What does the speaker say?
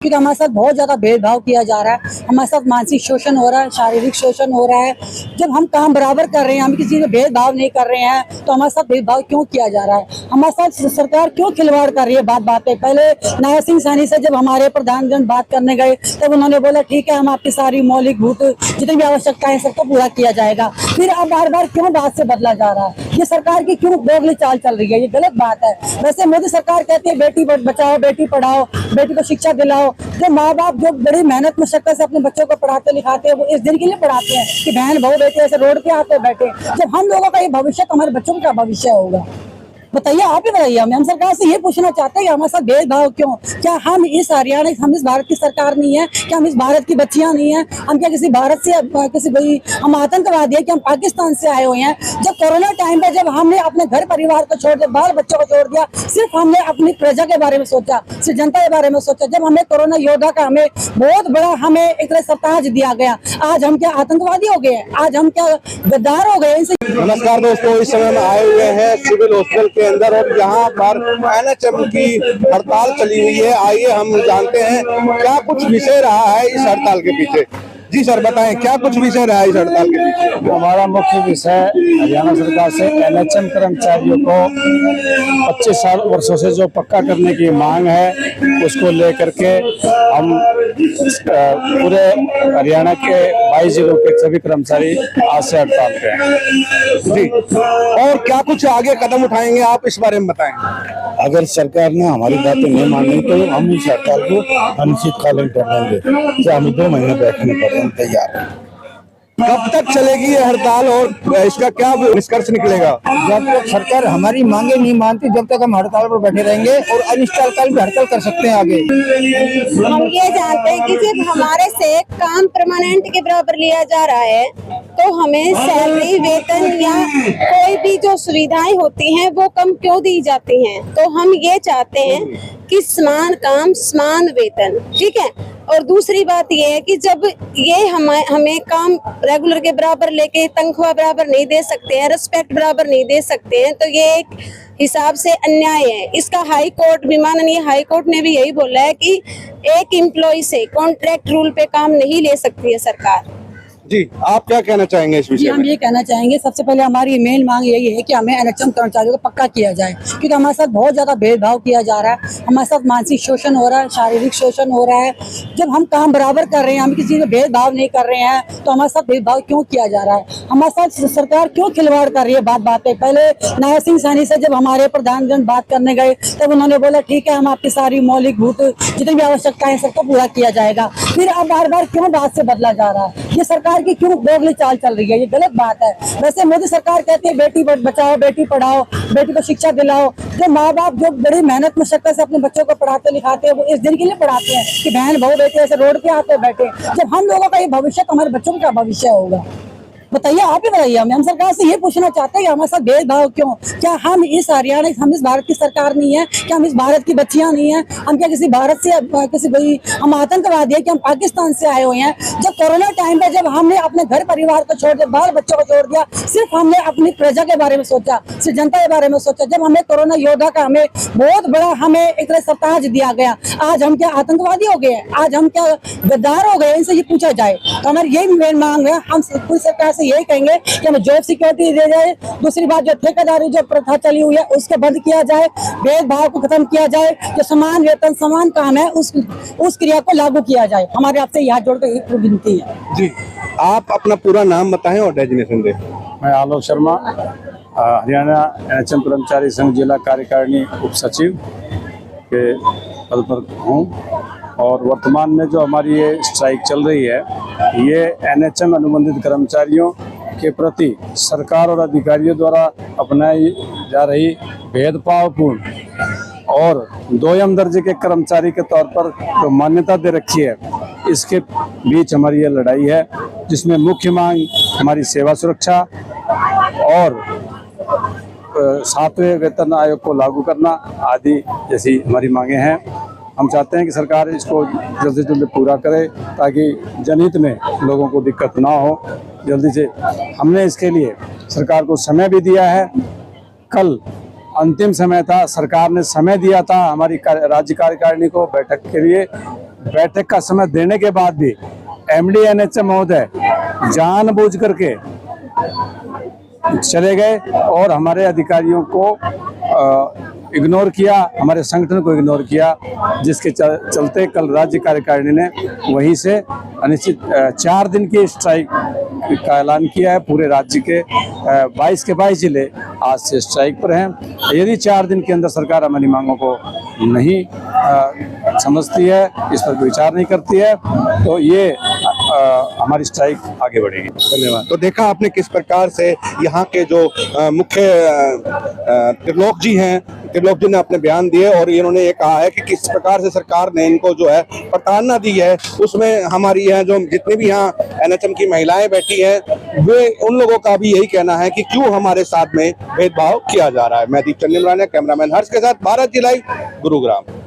क्योंकि हमारे साथ बहुत ज़्यादा भेदभाव किया जा रहा है, हमारे साथ मानसिक शोषण हो रहा है, शारीरिक शोषण हो रहा है। जब हम काम बराबर कर रहे हैं, हम किसी में भेदभाव नहीं कर रहे हैं, तो हमारे साथ भेदभाव क्यों किया जा रहा है? हमारे साथ सरकार क्यों खिलवाड़ कर रही है बात बात पे? पहले नायर सिंह सैनी से जब हमारे प्रधानमंत्री बात करने गए, तब उन्होंने बोला ठीक है, हम आपकी सारी मौलिकभूत जितनी भी आवश्यकताएं सबको पूरा किया जाएगा। फिर अब बार बार क्यों बात से बदला जा रहा है? ये सरकार की क्यों दोगली चाल चल रही है? ये गलत बात है। वैसे मोदी सरकार कहती है बेटी बचाओ, बेटी पढ़ाओ, बेटी को शिक्षा दिलाओ। जो माँ बाप जो बड़ी मेहनत मशक्कत से अपने बच्चों को पढ़ाते लिखाते हैं, वो इस दिन के लिए पढ़ाते हैं कि बहन बहू बेटे ऐसे रोड पे आते बैठे। जब हम लोगों का ये भविष्य, तो हमारे बच्चों का भविष्य होगा। बताइए, आप ही बताइए। हम सरकार से ये पूछना चाहते हैं कि हमारे साथ भेदभाव क्यों? क्या हम इस हरियाणा, हम इस भारत की सरकार नहीं है? क्या हम इस भारत की बच्चियां नहीं है? हम क्या किसी भारत से किसी कोई हम आतंकवादी है कि हम पाकिस्तान से आए हुए हैं? जब कोरोना टाइम पे जब हमने अपने घर परिवार को छोड़ दिया, बाल बच्चों को छोड़ दिया, सिर्फ हमने अपनी प्रजा के बारे में सोचा, सिर्फ जनता के बारे में सोचा। जब हमें कोरोना योद्धा का हमें बहुत बड़ा हमें एक तरह सप्ताह दिया गया, आज हम क्या आतंकवादी हो गए? आज हम क्या गद्दार हो गए? नमस्कार दोस्तों, इस समय हम आए हुए हैं सिविल हॉस्पिटल के अंदर और यहाँ पर एनएचएम की हड़ताल चली हुई है। आइए हम जानते हैं क्या कुछ विषय रहा है इस हड़ताल के पीछे। जी सर, बताएं क्या कुछ विषय रहा है इस हड़ताल के पीछे? हमारा मुख्य विषय हरियाणा सरकार से एनएचएम कर्मचारियों को 25 वर्षों से जो पक्का करने की मांग है, उसको लेकर के हम पूरे हरियाणा के 22 जिलों के सभी कर्मचारी आज से हड़ताल पे हैं। जी, और क्या कुछ आगे कदम उठाएंगे आप, इस बारे में बताएं। अगर सरकार ने हमारी बातें नहीं मानी तो हम इस हड़ताल को अनिश्चितकालीन कर देंगे। तो हमें 2 महीने बैठने पड़े, हम तैयार हैं। कब तक चलेगी ये हड़ताल और इसका क्या निष्कर्ष निकलेगा? जब तक सरकार हमारी मांगे नहीं मानती, जब तक हम हड़ताल पर बैठे रहेंगे और अनिश्चितकाल भी हड़ताल कर सकते हैं आगे। हम ये जानते हैं कि जब हमारे से काम परमानेंट के बराबर लिया जा रहा है, तो हमें सैलरी, वेतन या कोई भी जो सुविधाएं होती हैं वो कम क्यों दी जाती हैं? तो हम ये चाहते हैं कि समान काम समान वेतन, ठीक है। और दूसरी बात ये है कि जब ये हमें काम रेगुलर के बराबर लेके तनख्वाह बराबर नहीं दे सकते हैं, रिस्पेक्ट बराबर नहीं दे सकते हैं, तो ये एक हिसाब से अन्याय है। इसका हाई कोर्ट भी, माननीय हाई कोर्ट ने भी यही बोला है कि एक एम्प्लॉय से कॉन्ट्रैक्ट रूल पे काम नहीं ले सकती है सरकार। जी, आप क्या कहना चाहेंगे इस विषय में? हम ये कहना चाहेंगे, सबसे पहले हमारी मेन मांग यही है कि हमें एनएचएम कर्मचारियों को पक्का किया जाए, क्योंकि हमारे साथ बहुत ज़्यादा भेदभाव किया जा रहा है, हमारे साथ मानसिक शोषण हो रहा है, शारीरिक शोषण हो रहा है। जब हम काम बराबर कर रहे हैं, हम किसी में भेदभाव नहीं कर रहे हैं, तो हमारे साथ भेदभाव क्यों किया जा रहा है? हमारे साथ सरकार क्यों खिलवाड़ कर रही है बात बात पे? पहले नायर सिंह सैनी से जब हमारे प्रधानमंत्री बात करने गए, तब उन्होंने बोला ठीक है, हम आपकी सारी मौलिकभूत जितनी भी आवश्यकताएं सबको पूरा किया जाएगा। फिर अब बार बार क्यों बात से बदला जा रहा है? ये सरकार की क्यों दोगली चाल चल रही है? ये गलत बात है। वैसे मोदी सरकार कहती है बेटी बचाओ, बेटी पढ़ाओ, बेटी को शिक्षा दिलाओ। जो माँ बाप जो बड़ी मेहनत मशक्कत से अपने बच्चों को पढ़ाते लिखाते हैं, वो इस दिन के लिए पढ़ाते हैं कि बहन बहू बेटे ऐसे रोड पे आते बैठे। जब हम लोगों का ये भविष्य, तो हमारे बच्चों का भविष्य होगा। बताइए, आप ही बताइए। हम सरकार से ये पूछना चाहते हैं कि हमारे साथ भेदभाव क्यों? क्या हम इस हरियाणा, हम इस भारत की सरकार नहीं है? क्या हम इस भारत की बच्चियां नहीं है? हम क्या किसी भारत से किसी कोई हम आतंकवादी है कि हम पाकिस्तान से आए हुए हैं? जब कोरोना टाइम पे जब हमने अपने घर परिवार को छोड़ दिया, बाल बच्चों को छोड़ दिया, सिर्फ हमने अपनी प्रजा के बारे में सोचा, सिर्फ जनता के बारे में सोचा। जब हमें कोरोना योद्धा का हमें बहुत बड़ा हमें एक तरह सप्ताह दिया गया, आज हम क्या आतंकवादी हो गए? आज हम क्या गद्दार हो गए? इनसे ये पूछा जाए। तो हमारी यही मेन मांग है। हम पूरी सरकार से यही कहेंगे कि हमें जॉब सिक्योरिटी दे जाए। दूसरी बात, जो ठेकेदारी जो प्रथा चली हुई है उसके बंद किया जाए, भेदभाव को खत्म किया जाए, जो समान वेतन समान काम है उस क्रिया को लागू किया जाए। हमारे आपसे यहाँ जोड़कर एक विनती है। जी, आप अपना पूरा नाम बताएं और डेजिग्नेशन दें। मैं आलोक शर्मा, हरियाणा एनएचएम कर्मचारी संघ जिला कार्यकारिणी उप सचिव के पद पर हूँ। और वर्तमान में जो हमारी ये स्ट्राइक चल रही है, ये एनएचएम अनुबंधित कर्मचारियों के प्रति सरकार और अधिकारियों द्वारा अपनाई जा रही भेदभावपूर्ण और दोयम दर्जे के कर्मचारी के तौर पर जो मान्यता दे रखी है, इसके बीच हमारी ये लड़ाई है, जिसमें मुख्य मांग हमारी सेवा सुरक्षा और 7वें वेतन आयोग को लागू करना आदि जैसी हमारी मांगे हैं। हम चाहते हैं कि सरकार इसको जल्द से जल्द पूरा करे, ताकि जनहित में लोगों को दिक्कत ना हो। जल्दी से। हमने इसके लिए सरकार को समय भी दिया है। कल अंतिम समय था, सरकार ने समय दिया था हमारी राज्य कार्यकारिणी को बैठक के लिए। बैठक का समय देने के बाद भी एमडी एनएचएम महोदय जानबूझ करके चले गए और हमारे अधिकारियों को इग्नोर किया, हमारे संगठन को इग्नोर किया, जिसके चलते कल राज्य कार्यकारिणी ने वहीं से अनिश्चित 4 दिन की स्ट्राइक का ऐलान किया है। पूरे राज्य के 22 के 22 जिले आज से स्ट्राइक पर हैं। यदि 4 दिन के अंदर सरकार हमारी मांगों को नहीं समझती है, इस पर विचार नहीं करती है, तो ये हमारी स्ट्राइक आगे बढ़ेगी। धन्यवाद। तो देखा आपने किस प्रकार से यहाँ के जो मुख्य त्रिलोक जी हैं, त्रिलोक जी ने अपने बयान दिए और इन्होंने ये कहा है कि किस प्रकार से सरकार ने इनको जो है प्रताड़ना दी है। उसमें हमारी यहाँ जो जितनी भी यहाँ एनएचएम की महिलाएं बैठी हैं, वे उन लोगों का भी यही कहना है कि क्यों हमारे साथ में भेदभाव किया जा रहा है। मैं दीप चंद्र, कैमरामैन हर्ष के साथ भारत जी लाइव, गुरुग्राम।